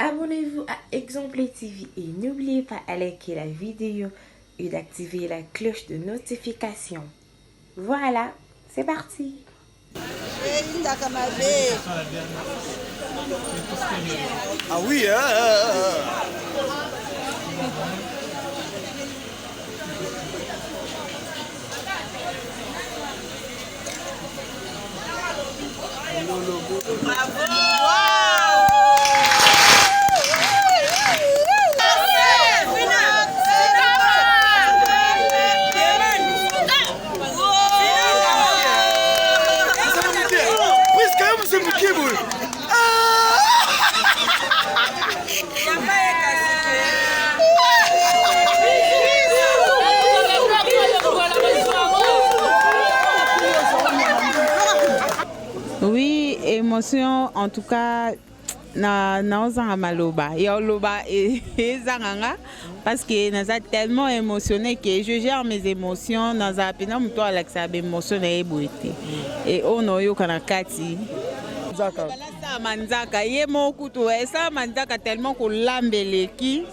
Abonnez-vous à Exemple TV et n'oubliez pas de liker la vidéo et d'activer la cloche de notification. Voilà, c'est parti. Ah oui, Oui, émotion en tout cas na ozanga maloba ya loba ezanga parce que naza tellement émotionné que je gère mes émotions naza pena muto alakisa ba émotion na eboete et ono yo kana kati nzaka manzaka ye mokutu esa manzaka tellement ko lambeleki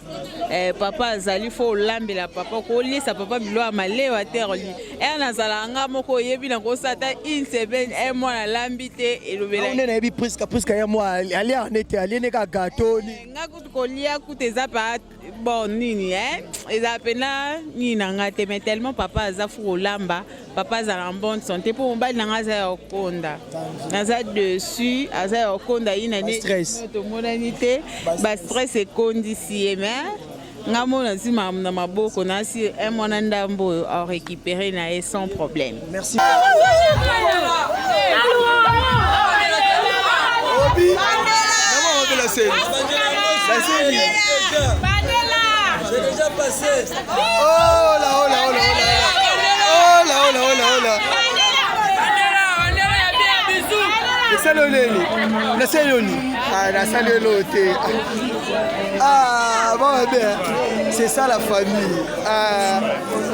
papa azali fo lambela papa ko lisa papa bilo amalewa terli nazalanga moko yebi na ko sata une semaine un mois na lambite elobela on est bi presque ya mois ali anete ali ne ka gâteau ni ngakutu ko lia kuteza pa bon nini eza pena ni nanga te mais tellement papa aza fo lamba papa azala en bonne santé pour mbali nanga za yokonda naza dessus aza yokonda ina ne to monanité ba stress e condition mais ngamona sima na maboko na si un mwana ndambo a récupérer na sans problème. Merci. J'ai déjà passé. Oh là, oh là, oh là, oh là. Oh là, oh là, oh là, oh là. Ah, bon, bien. C'est ça la famille.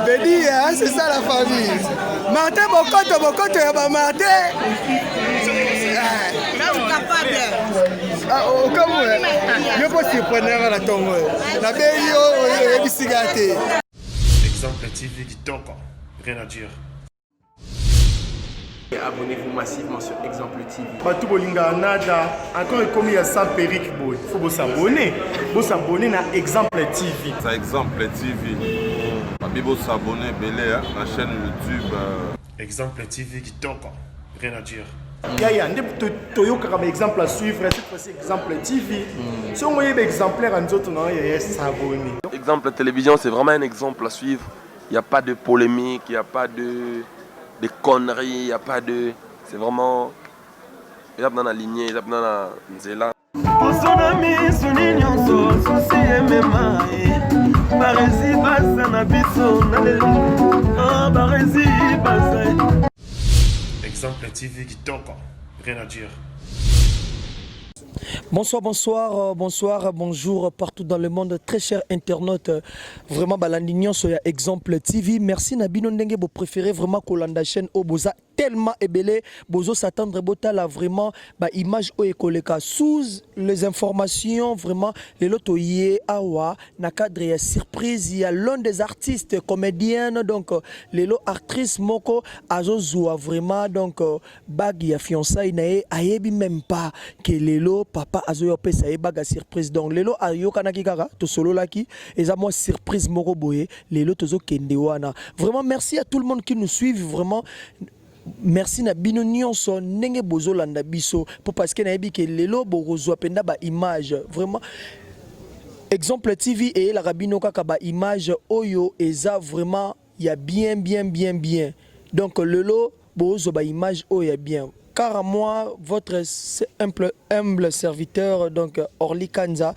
Béni, c'est ça la famille. Martin, Bokoto, Yaba Martin. Au cas où, je peux surprendre à la tombe. La belle, Exemple TV qui toque, rien à dire. Abonnez-vous massivement sur Exemple TV. Batou Bolinga Nada, encore comme il y a 100 périques, il faut vous s'abonner. Vous s'abonner à Exemple TV. C'est Exemple TV. Vous s'abonner à la chaîne YouTube. Exemple TV qui toque, rien à dire. Il y a un exemple à suivre, cette fois-ci Exemple TV. Si on voit un exemplaire en autres, il y a s'abonner. Exemple télévision, c'est vraiment un exemple à suivre. Il n'y a pas de polémique, il n'y a pas de conneries, il n'y a pas de... C'est vraiment... Il y a dans la lignée, il y a dans la nzela. Exemple TV qui toque, rien à dire. Bonsoir, bonsoir, bonjour partout dans le monde, très chers internautes. Vraiment, balandignon sur Exemple TV. Merci Nabino Ndenge, vous préférez vraiment Kolanda chaîne Oboza. Tellement ébélé, bozo s'attendre botala vraiment ba image o ekoleka sous les informations vraiment les loto yé awa na cadre ya surprise il y a l'un des artistes comédiennes donc les lo actrice moko azozua vraiment donc bag ya fiançailles na ayebi même pas que lelo papa azoyo pesa e bag surprise donc lelo ayoka na kikaka to solo laki eza moi surprise moko boye lelo tozo kende wana vraiment merci à tout le monde qui nous suit vraiment. Merci na bino nyonso ndenge bozolanda biso pour parce que na yebi ke lelo bozwa penda ba image vraiment Exemple TV et la rabino kaka ba image oyo eza vraiment ya bien donc lelo bozwa ba image oyo ya bien car à moi votre humble serviteur donc Orly Kanza.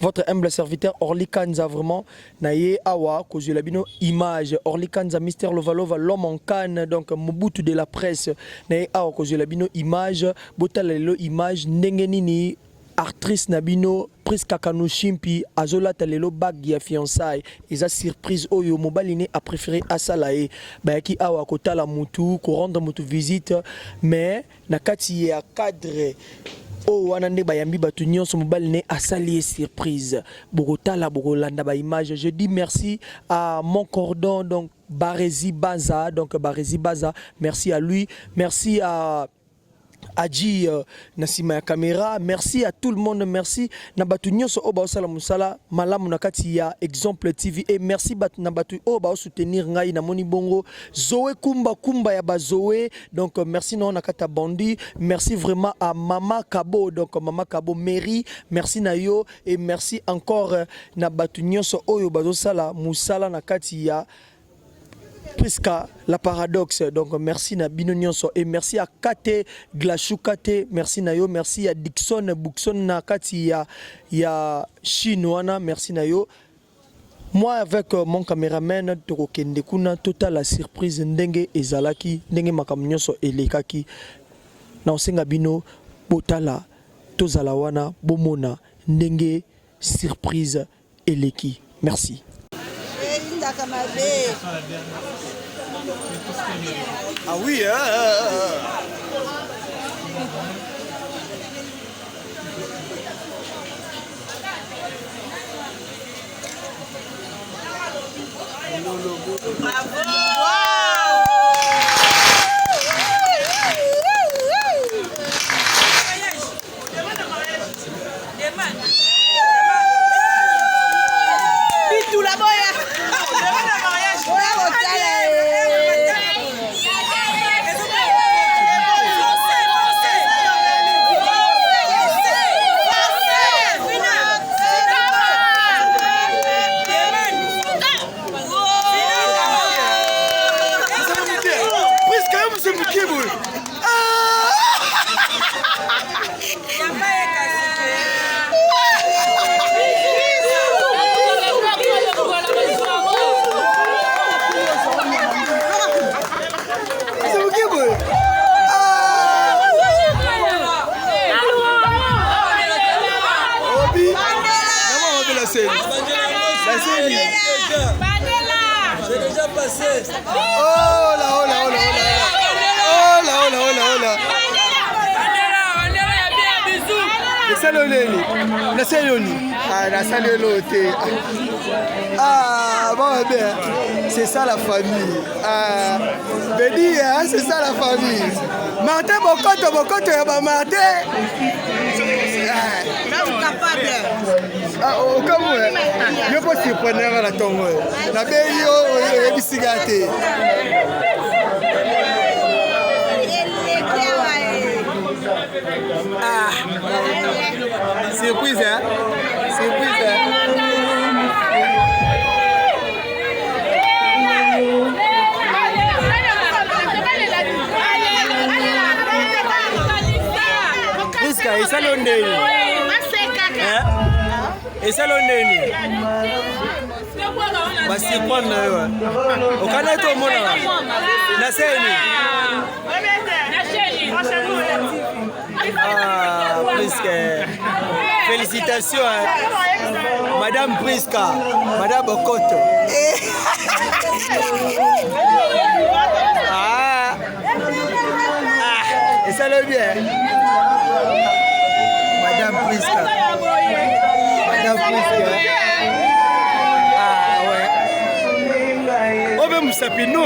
Votre humble serviteur Orly Kanza vraiment naye awa cause la bino image Orly Kanza Mister Lovalova l'homme en canne donc Mobutu de la presse naye awa cause la bino image botala lelo image ndenge nini actrice nabino prise kakano shimpi azola talelo bag ya fiançailles eza surprise oyo mobali ne a préféré asalae bayaki awa kotala mutu ko rendre mutu visite mais nakati ya cadre o wana nde bayambi bato nyonso mobali ne asali surprise bokotala bokolanda ba image. Je dis merci à mon cordon donc Barezi Baza, donc Barezi Baza, merci à lui, merci à Adji Nasima ya caméra, merci à tout le monde, merci na batu nyonso o ba osala musala malamu na kati ya Exemple TV, et merci na batu o ba soutenir ngai na moni bongo Zoé Kumba ya ba Zoé, donc merci na kata Bandi, merci vraiment à Mama Kabo, donc Mama Kabo Mary, merci na yo, et merci encore na batu nyonso oyo ba osala musala na kati ya Priska la paradoxe, donc merci na bino nyonso, et merci à Kate Glachou Kate, merci na yo, merci à Dixon Buxon na kati ya chinoana, merci na yo. Moi avec mon caméraman tokokende kuna total la surprise ndenge ezalaki ndenge makambo nyonso elekaki na osenga bino botala tozala wana bomona ndenge surprise eleki. Merci. Ah oui, J'ai déjà passé. Oh là, oh là, oh là, oh là. Oh là, oh là, oh là, oh là. Ah, bon, bien, c'est ça la famille. Béni, c'est ça la famille. Martin, Bokoto, y'a Martin. Au cas où, je peux se prendre à la tombe. La belle, est bisigate. Ah, surprise, hein? Surprise, hein? Priska, isa londeni. Isa londeni. Basi kwa na yo. Okana to mona. Na seni. Ah, Priska. Félicitations, Madame Priska, Madame Bokoto. Et ça le bien. Madame Priska. Madame Priska. Ah ouais. Oh ben Moussapino,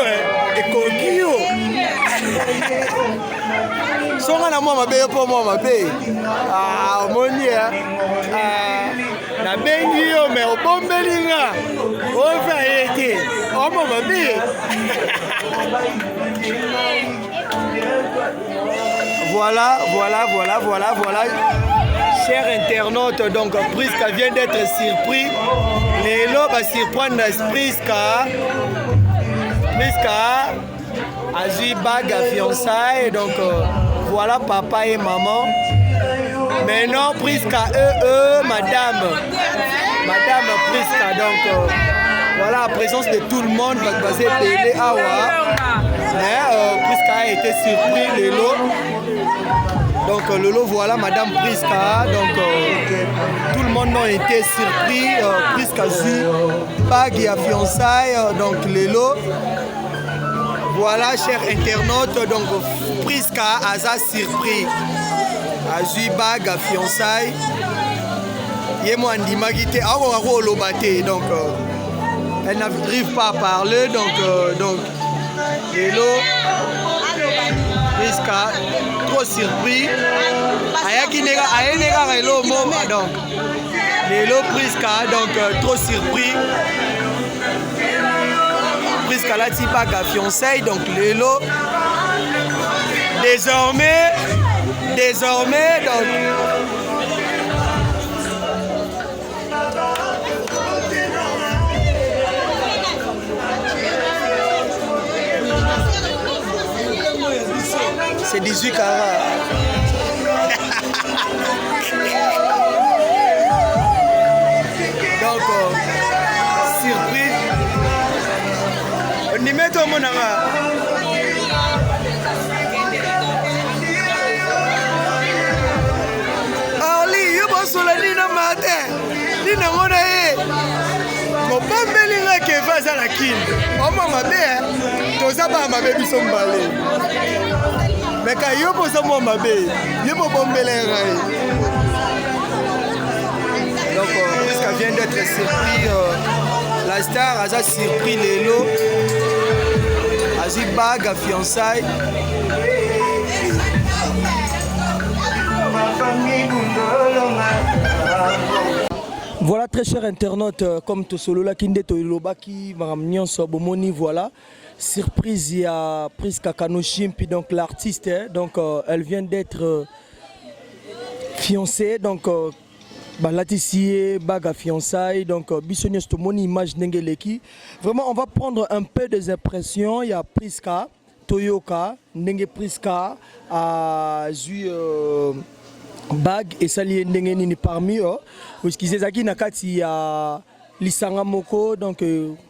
et Kokio. Songa na mwa mabe po mwa mabe. Ah, moni na bengi yo me obombelinga. O va ete. O mwa mabe. Voilà. Chers internautes, donc Priska vient d'être surpris. Lelo va surprendre Priska. Agi bague à fiançailles, donc voilà papa et maman. Maintenant Priska madame Priska, donc voilà la présence de tout le monde va passer télé awa. Priska a été surpris Lelo. Donc Lolo, voilà Madame Priska, donc tout le monde a été surpris. Priska bague à fiançailles, donc Lelo. Voilà, chers internautes, donc Priska a ça surpris. azui bague à fiançailles. Yé mo andimaki te ako oloba te donc elle n'arrive pas à parler donc lelo Priska trop surpris ayaki nega ayenega relo moma donc lelo Priska donc trop surpris Priska la ti bague à fiançailles donc lelo désormais donc c'est 18 carats. Donc, surprise. On y met tout mon ara. Ali, yo bosola nina matin. Nina mona ye. Mo bombeli nga ke vaza la kin. O mama be, toza ba mabe biso mbale. Mais quand yo posa mo mabe, yo mo bombele ngai. Donc Priska vient d'être surpris la star a surpris Lelo. Azui bague à fiançailles. Voilà, très chers internautes, comme Tosolola Kinde Toilobaki, Maram Sobomoni, voilà. Surprise, il y a Priska Kanoshimpi, donc l'artiste, donc elle vient d'être fiancée, donc Latissier, bague à fiançailles, donc Bissonius Tomoni, image Nengeleki. Vraiment, on va prendre un peu des impressions. Il y a Priska, Toyoka, Nenge Priska, a Zui. Bag et sali ndenge nini parmi eux parce qu'ils ezaki nakati ya lisanga moko donc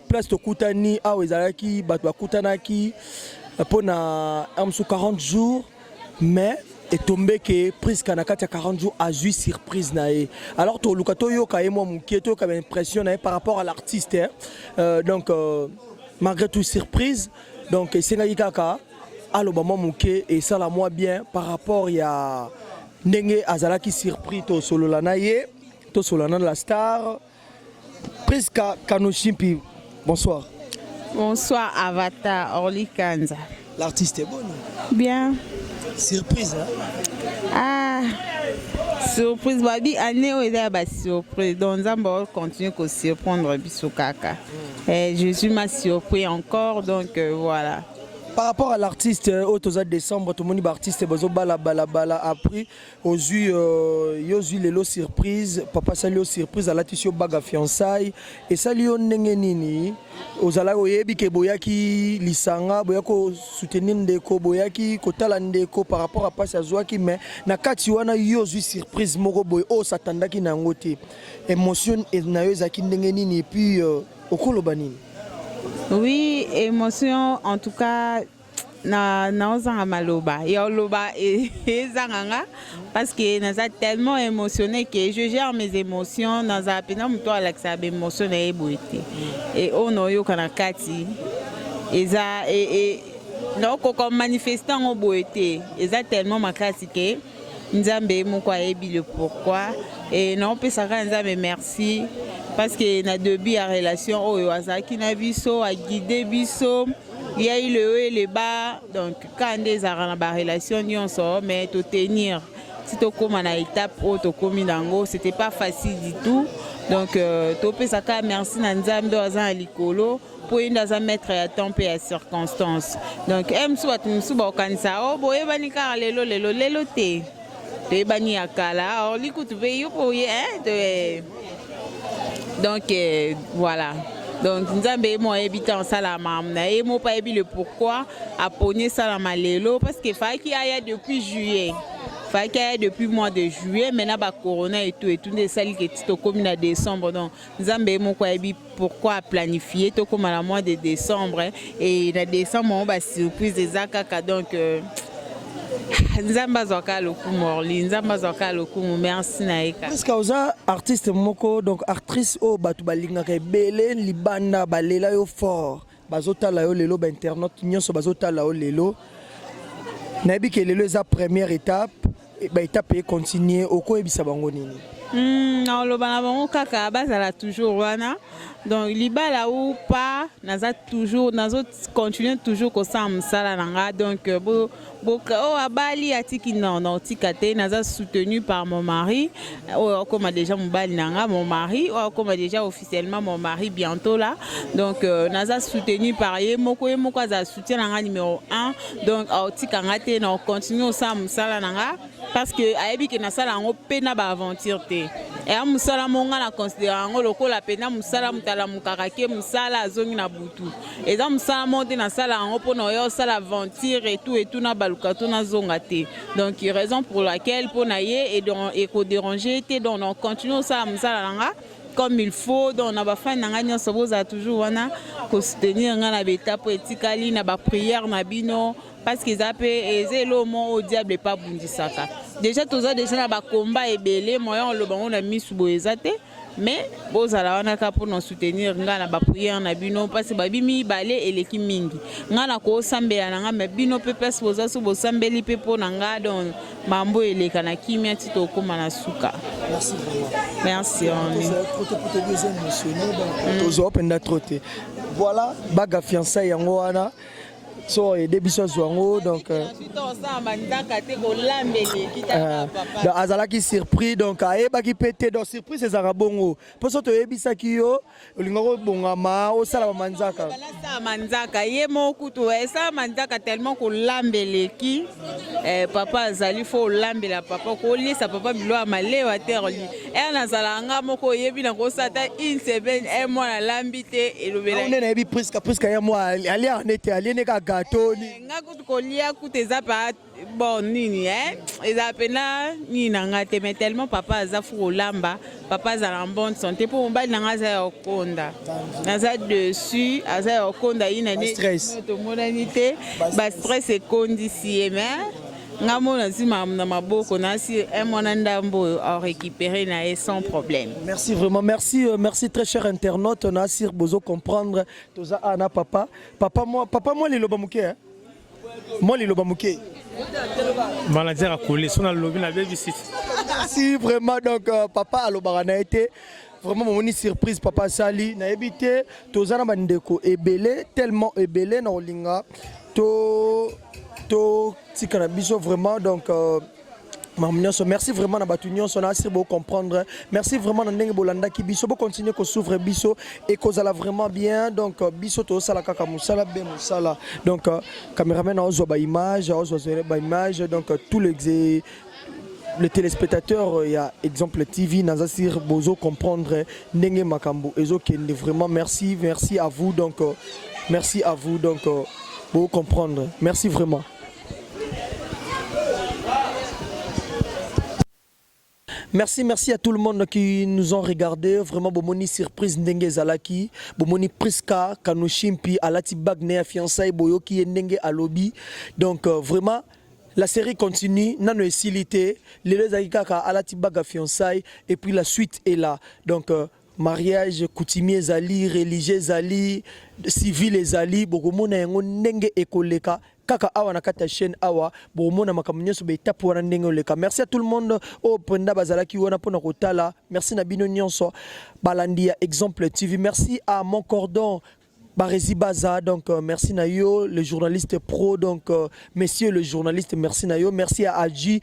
place to kutani a ezalaki bato kutanaki pona amsu 40 jours mais et tombé que Priska nakati ya 40 jours a eu surprise nae alors to lukato yo ka emo mukieto comme impression nae par rapport à l'artiste donc malgré tout surprise donc senga kaka aloba mo muke et ça la moi bien par rapport ya Ndenge azalaki surpris to sololana ye to sololana la star Priska Kanoshimpi. Bonsoir. Bonsoir Avatar Orly Kanza. L'artiste est bonne. Bien. Surprise hein? Ah. Surprise babi année où il y a ba surprise donc on va continuer à surprendre biso kaka. Je suis ma surpris encore donc voilà. Par rapport à l'artiste, au décembre, tout le monde artiste bala après aux yeux les lots surprise, papa sali surprise à la tissue bague à fiançailles et sali on nini aux ala oyebi ke boyaki lisanga boyako soutenir ndeko boyaki kotala ndeko par rapport à passe azwaki mais na kati wana yo surprise moko boy o satandaki na ngote émotion na yo zaki nini et puis okoloba nini. Oui, émotion en tout cas na ozanga maloba ya loba et zanganga parce que naza tellement émotionné que je gère mes émotions dans un pena muto alaxa émotion na eboité et ono yo kana kati eza et non comme manifestant au boité eza tellement makasi que nzambe moko ayebi le pourquoi et non peut ça nzambe merci parce que na début à relation oyo azaki na biso a guider biso il y a eu le haut et le bas donc quand des arana ba relation nyonso mais to tenir si to comme na étape où to komi nango c'était pas facile du tout donc to peut ça merci na nzambe azan likolo pour une dans un mettre à temps et à circonstances donc m soit musu ba kanisa o boye bani ka lelo te te bani akala or likutu be yo boye donc voilà. Donc nous avons habité en Salamamna et moi pas le pourquoi à pogner Salamalelo parce qu'il fallait qu'il y ait depuis juillet. Fallait qu'il y ait depuis mois de juillet maintenant ba corona et tout des salles qui étaient comme en décembre donc nous avons pourquoi planifier tout comme à la mois de décembre et en décembre on va surprise des akaka donc Nzamba zoka lokumu Orly, Nzamba zoka lokumu merci naika. Est-ce que vous êtes artiste moko donc actrice au batu balinga ke bele libanda balela yo fort. Bazota la yo lelo ba internaute nyonso bazota la yo lelo. Nabi ke lelo za première étape étape continuer oko ebisa bango nini na loba na bango kaka bazala toujours wana donc libala ou pas naza toujours nazo continuer toujours ko sa msala nanga donc oh abali atiki non tikate naza soutenu par mon mari comme déjà mon bali nanga mon mari comme déjà officiellement mon mari bientôt là donc naza soutenu par ye moko za soutien nanga numéro 1 donc tika ngate na continue sa msala nanga parce que ayebi ke na sala ngo pena ba aventure te et a musala monga na considérer ngo lokola pena musala mutala mukaka ke musala azongi na butu et za musala monte na sala ngo pona yo sala aventure et tout na baluka to na zonga te donc raison pour laquelle pona ye et donc éco déranger te donc on continue ça musala nanga comme il faut donc na ba fan nanga nyonso boza toujours wana ko soutenir nga na beta po etikali na ba prière na bino parce que ça peut aider l'homme au diable pas bundisaka déjà tous ça déjà na ba combat ebele moyen le bango na misu boezate mais bozala wana ka pour nous soutenir nga na ba prière na bino parce que babimi balé eleki mingi nga na ko sambela nga mais bino pepes boza so bo sambeli pepo na nga donc mambo eleka na kimia tito koma na suka. Merci vraiment. Merci voilà baga fiançailles yango wana so et début soir donc azala qui surpris donc aeba qui pété donc surprise c'est zarabongo poso to ebisa ki yo lingako bongama o sala manzaka manzaka ye moku to esa manzaka tellement ko lambeleki papa azali fo lambela papa ko lisa papa bilo amalewa terli na zalanga moko yebi na ko sata une semaine un mois na lambite et le bela on est presque ya moi ali en était ali ne ka gâteau ni nga kolia kuteza pa bon nini eza pena ni nanga te mais tellement papa aza fo lamba papa aza en bonne santé pour mbali nanga za yokonda naza dessus aza yokonda ina ne to monanité ba stress et condition mais nga mona sima na maboko na si un mona ndambo a récupérer na sans problème. Merci vraiment, merci très cher internaute, on a sir bozo comprendre toza ana papa moi les lobamuke hein. Moi les lobamuke. Manager a collé son lobby na baby sit. Si vraiment donc papa alobara na été vraiment mon surprise papa sali na ebité toza na bandeko ebele tellement ebele na olinga to tikana biso vraiment donc merci vraiment na batunyon son assez beau comprendre merci vraiment na ndenge bolanda ki biso bo continuer ko s'ouvre biso et ko zala vraiment bien donc biso to sala kaka musala be musala donc caméraman ozo ba image donc tous les téléspectateurs il y a exemple TV nazasir bozo comprendre ndenge makambo ezo kende vraiment merci à vous donc pour comprendre merci vraiment. Merci à tout le monde qui nous ont regardé. Vraiment, bomoni surprise ndenge zalaki, bomoni priska kanushimpi alati bagne a fiançailles boyoki ndenge alobi. Donc vraiment la série continue, nano esilité, les zakaka alati baga fiançailles et puis la suite est là. Donc mariage coutumier zali, religieux zali, civil zali, bokomona yango ndenge ekoleka. Kaka awa na kata chaîne awa bomona makamnyo so be tapu wana ndenge oleka. Merci à tout le monde au penda bazalaki wana pona kotala. Merci na bino nyonso balandi ya Exemple TV. Merci à mon cordon Barezi Baza, donc merci na yo le journaliste pro, donc messieurs le journaliste, merci na yo, merci à Adji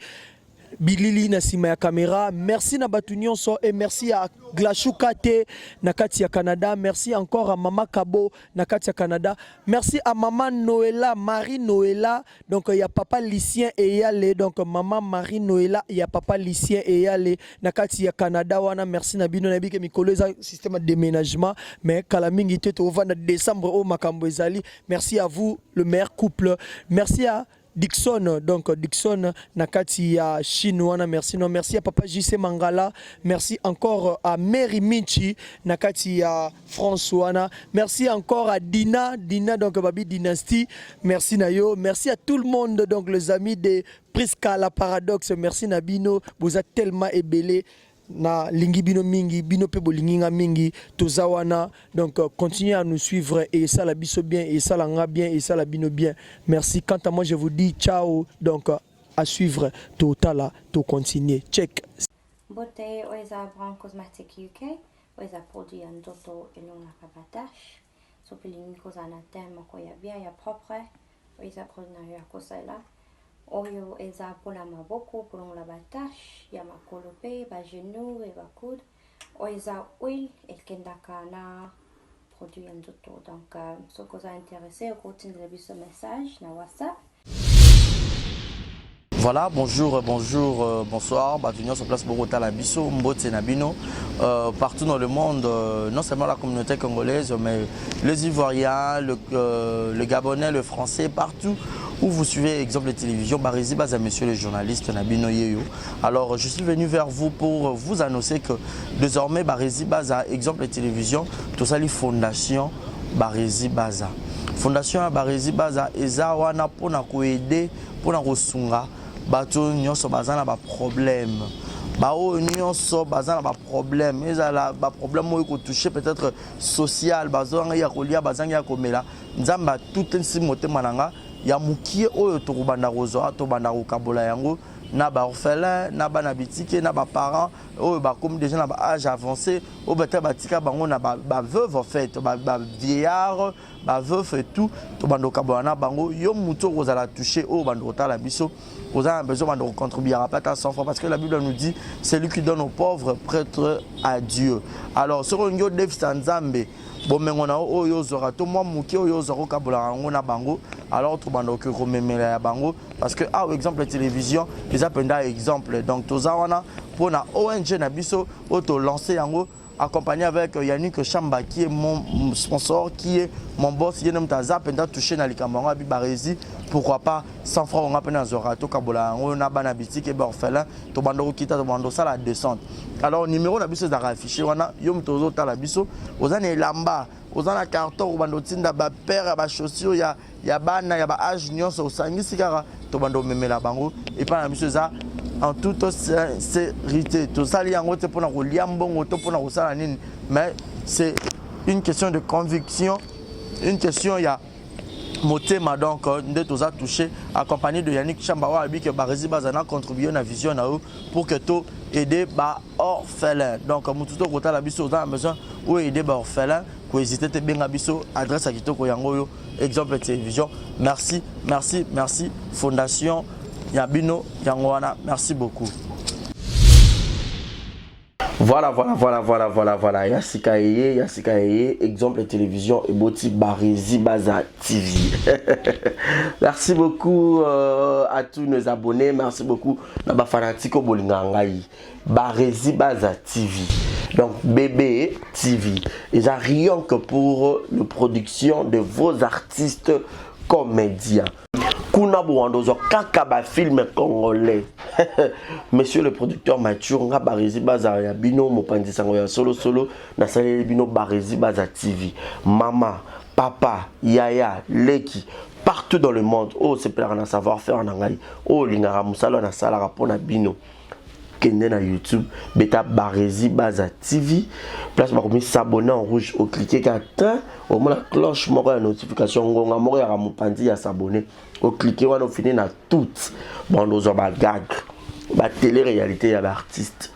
Bilili Nasima ya caméra, merci na Batunyon so et merci à Glachukate Nakati ya Canada, merci encore à Mama Kabo Nakati ya Canada, merci à Maman Noëlla, Marie Noëlla, donc il y a papa Lucien et Yale, donc Maman Marie Noëlla, il y a papa Lucien et Yale Nakati ya Canada wana, merci na bino nabi ke mikolo za système de déménagement mais kalamingi te to va na décembre au makambo ezali, merci à vous le meilleur couple, merci à Dixon, donc Dixon Nakati ya Chinois, merci non, merci à Papa JC Mangala, merci encore à Mary Minchi Nakati ya François, merci encore à Dina donc Babi Dynasty, merci Nayo, merci à tout le monde, donc les amis de Priska la Paradoxe, merci Nabino, vous êtes tellement ébélés. Na lingi bino mingi bino pe bolinginga mingi tozawana, donc continuez à nous suivre et ça la biso bien et ça la nga bien et ça la bino bien. Merci. Quant à moi je vous dis ciao, donc à suivre total to continuer check Beauté oiza Brand Cosmetic UK oiza produit en doto elon la kabatash so pilingi kozana tema ko ya bien ya propre oiza produit na ya kosala oyo eza pola maboko pour la batash ya makolope ba genou et ba coude oiza oil elkendaka na produit en doto donc so koza intéressé continue de ce message na WhatsApp. Voilà, bonjour, bonsoir. Bienvenue sur place Bogota la Bisso, Mbote Nabino. Partout dans le monde, non seulement la communauté congolaise, mais les Ivoiriens, le Gabonais, le Français, partout où vous suivez exemple de télévision, Barizi Baza, monsieur le journaliste Nabino Yeyo. Alors, je suis venu vers vous pour vous annoncer que désormais, Barizi Baza, exemple de télévision, tout ça, les fondations Barizi Baza. Fondation Barizi Baza, eza wana pona ko aider, pona ko sunga. Bato nyonso bazana ba problème bao nyonso bazana ba problème ezala ba problème oyo ko toucher peut-être social bazanga ya kolia bazanga ya komela nzamba tout nsi motema nanga ya mukie oyo to kubanda kozo to banda ko kabola yango na ba orphelin na ba na bitike na ba parents oyo ba comme déjà na ba âge avancé o beta batika bango na ba veuve en fait ba vieillard ba veuve et tout to banda ko kabola na bango yo muto kozala toucher o banda ko tala biso. Vous avez besoin de contribuer à pas 100 francs parce que la Bible nous dit c'est lui qui donne aux pauvres prêtre à Dieu. Alors sur un déficit nzambe bon mengona o yo zora to moi muki o yo zora kabula ngona bango alors tout bando que rememela ya bango parce que ah exemple télévision les appenda exemple donc toza wana pour na ONG na biso auto lancer yango accompagné avec Yannick Chamba qui est mon sponsor, qui est mon boss, qui est notre zap, et touché dans les camarades, Barizi, pourquoi pas 100 francs on a peine à Zorato, Kabola, on a banabiti, qui est orphelin, Tobando Kita, Tobando ça la descente. Alors, numéro la biso d'affiché, on a Yom Tozo Talabiso, aux années Lamba, aux années carton, au bando tinda, ba père, ba chaussure, ya bana, ya ba âge, nyons, au sangi, sigara, Tobando Memela Bango, et pas la biso ça. En toute sincérité, tout ça, mais c'est une question de conviction, une question, il y a motema donc de tout ça touché, accompagné de Yannick Chambawa, que Barizi Bazana contribué à la vision pour que tout aider les orphelins. Donc, Moututo Kota la biso, on a besoin ou aider les orphelins, pour hésiter à bien biso, adresse à Kitoko Yangoyo, exemple de télévision. Merci, merci, merci, Fondation Yabino Yangoana, merci beaucoup. Voilà. Yassika Eye, exemple de télévision et Boti Barizi Baza TV. Merci beaucoup à tous nos abonnés, merci beaucoup à Fanatiko Bolingangaï. Barizi Baza TV. Donc BB TV. Ils n'ont rien que pour la production de vos artistes comédiens. Kuna Bouandozo Kakaba film congolais. Monsieur le producteur Mathieu nga Barizi Baza ya bino mopandi sango ya solo na salé bino Barizi Baza TV. Mama, papa, yaya, leki partout dans le monde. Oh c'est plein na savoir-faire en angai. Oh lingara musalo na sala rapona bino. Kende na YouTube, beta Barizi Baza TV. Place par comme s'abonner en rouge au cliquer qu'atteint au moins la cloche moko ya notification ngonga moko ya mopandi ya s'abonner. Au cliquer on finit na toutes. Bon nous on ba gag. Ba télé-réalité y a artiste.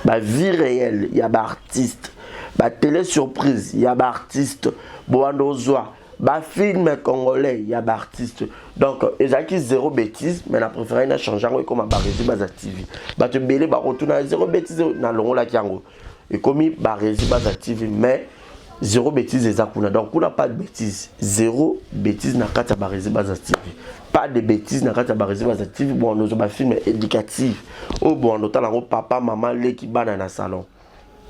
Ba vie réelle y a artiste. Ba télé surprise y a artiste. Bon nous ba film congolais y a artiste. Donc ezaki zéro bêtise mais la préféré na changer comme Barizi Baza TV. Ba te belé ba retourner zéro bêtise na longo la kiango. Et comme Barizi Baza TV mais zéro bêtise ezakuna. Donc on n'a pas de bêtise. Zéro bêtise na kata Barizi Baza TV. Pas de bêtises na kata Barizi Baza TV. Bon nous ba film éducatif. Oh bon on entend papa maman les qui bana na salon.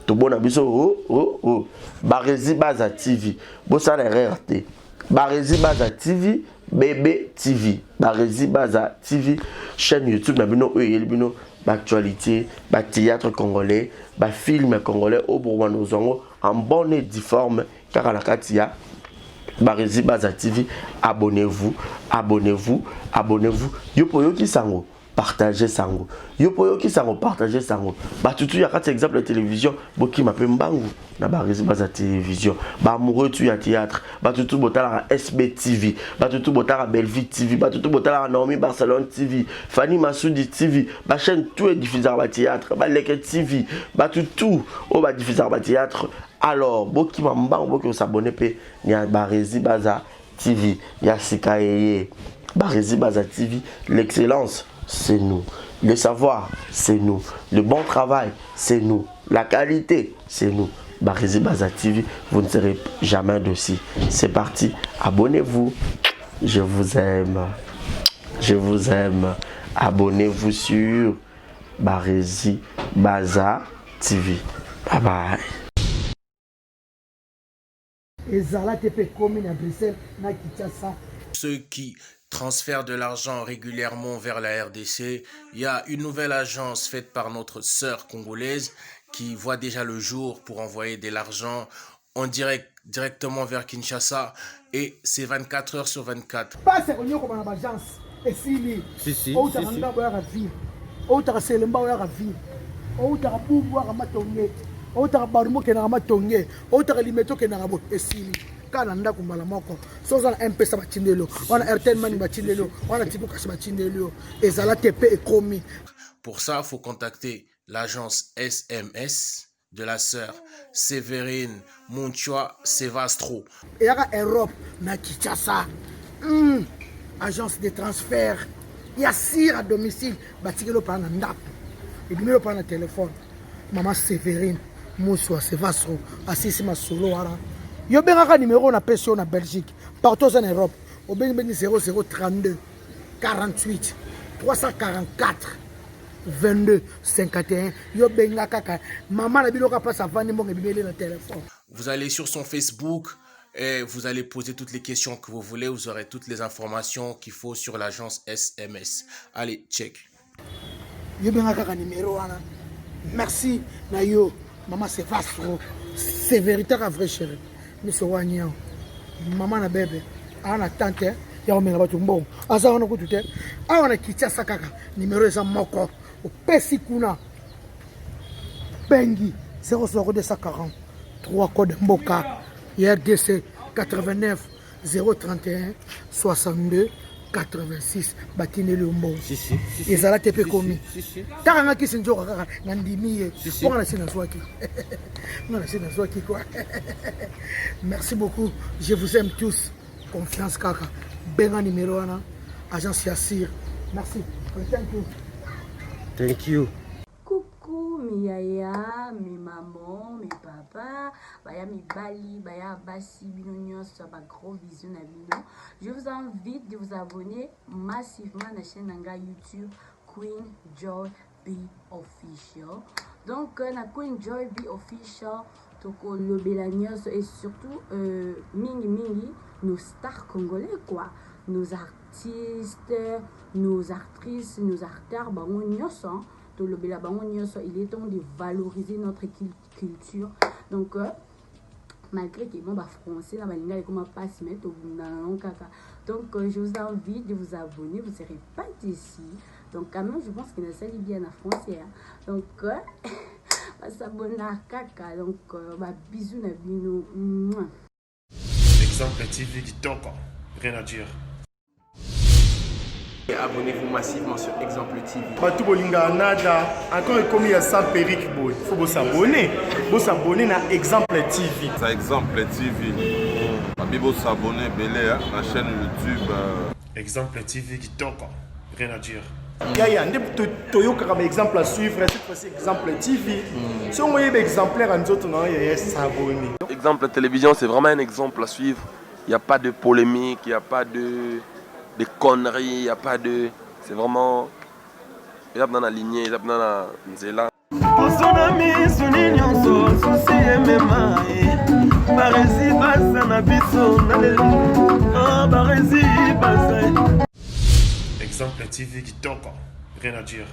Tout bon abiso oh Barizi Baza TV. Bon ça la RRT. Barizi Baza TV, Bébé TV, Barizi Baza TV, chaîne YouTube, nabino bino actualité, théâtre congolais, film congolais au Bourgogne en bonne et due forme car à la Katia. Barizi Baza TV, abonnez-vous. Yo pour yo qui sango. partager sango. Yo poyo ki sango partager sango. Ba tutu ya kati exemple de télévision, boki mape mbangu na ba rési baza télévision. Ba amoureux tu ya théâtre, ba tutu botala SB TV, ba tutu botala Bellevue TV, ba tutu botala Naomi Barcelone TV, Fanny Massoudi TV, ba chaîne tout est diffusé ba théâtre, ba Leke TV, ba tutu o ba diffusé ba théâtre. Alors, boki mbangu boki s'abonner pe ni ba rési baza TV, ya Sikaye. Barési Baza TV, l'excellence, c'est nous. Le savoir, c'est nous. Le bon travail, c'est nous. La qualité, c'est nous. Barési Baza TV, vous ne serez jamais dessus. C'est parti, abonnez-vous. Je vous aime. Je vous aime. Abonnez-vous sur Barési Baza TV. Bye bye. Ceux qui transfèrent de l'argent régulièrement vers la RDC, il y a une nouvelle agence faite par notre sœur congolaise qui voit déjà le jour pour envoyer de l'argent en direct directement vers Kinshasa et c'est 24 heures sur 24. Pas c'est qu'on y a comme agence et si si ou t'as un boire à vie ou t'as c'est le boire à vie ou t'as pouvoir à matonner ou t'as barmo que na matonner ou t'as limeto que na rabo et si kana ndako mbala moko soza mpesa batindelo wana airtel mani batindelo wana tipo kasi batindelo ezala tepe ekomi. Pour ça il faut contacter l'agence SMS de la sœur Sévérine Munchua Sevastro. Et à Europe na Kinshasa agence de transfert il y a sire à domicile batikelo pa na ndako et numéro pa na téléphone maman Sévérine Munchua Sevastro assisi masolo wala. Yo benga numéro na PSO na Belgique partout en Europe au benga 0032 48 344 22 51 yo benga kaka maman na biloka passe avant ni mbonga bibele na téléphone. Vous allez sur son Facebook et vous allez poser toutes les questions que vous voulez, vous aurez toutes les informations qu'il faut sur l'agence SMS. Allez, check. Yo benga kaka numéro wana. Merci na yo maman c'est Vastro. C'est véritable vrai chérie. Miso wanyao mama na bebe ana tante ya omenga batu mbongo asa wana kutute awana Kinshasa kaka numéro eza moko opesi kuna bengi 00240 3 code mboka RDC 89 031 62 86 batine le mbongo ezala tepe komi takanga kisi njoka kaka ngandimiye ngana sina swaki ngana sina swaki quoi. Merci beaucoup, je vous aime tous. Confiance kaka. Benga numéro 1 agence Yassir. Merci. Thank you. Thank you. Coucou mes yaya, mes mamans, mes papas, baya mes bali, baya basi binonyo, soit ma gros vision à bino. Je vous invite de vous abonner massivement à la chaîne Nanga YouTube Queen Joy B Official. Donc na Queen Joy B Official toko lobela nyonso et surtout mingi nos stars congolais quoi, nos artistes, nos actrices, nos acteurs bango nyonso to lobela bango nyonso. Il est temps de valoriser notre culture. Donc malgré que bon français na balinga et comme pas se mettre au kaka. Donc je vous invite de vous abonner, vous serez pas déçus. Donc quand même je pense que ça sali bien en français hein. Donc s'abonner à kaka. Donc bisous na bino. Exemple TV qui toque, rien à dire. Et abonnez-vous massivement sur Exemple TV. Batou bolinga nada encore comme il y a 100 perruques boy. Faut vous s'abonner. Vous s'abonner na Exemple TV. Ça Exemple TV. Bibo s'abonner belé la chaîne YouTube. Exemple TV qui toque, rien à dire. Yaya, Toyo comme exemple à suivre, cette fois-ci Exemple TV. Si on voyait exemplaire en autres, non, il y a s'abonner. Exemple télévision, c'est vraiment un exemple à suivre. Il n'y a pas de polémique, il n'y a pas de conneries, il n'y a pas de... C'est vraiment... Il y a dans la lignée, il y a dans la nzela. Exemple TV qui toque, rien à dire.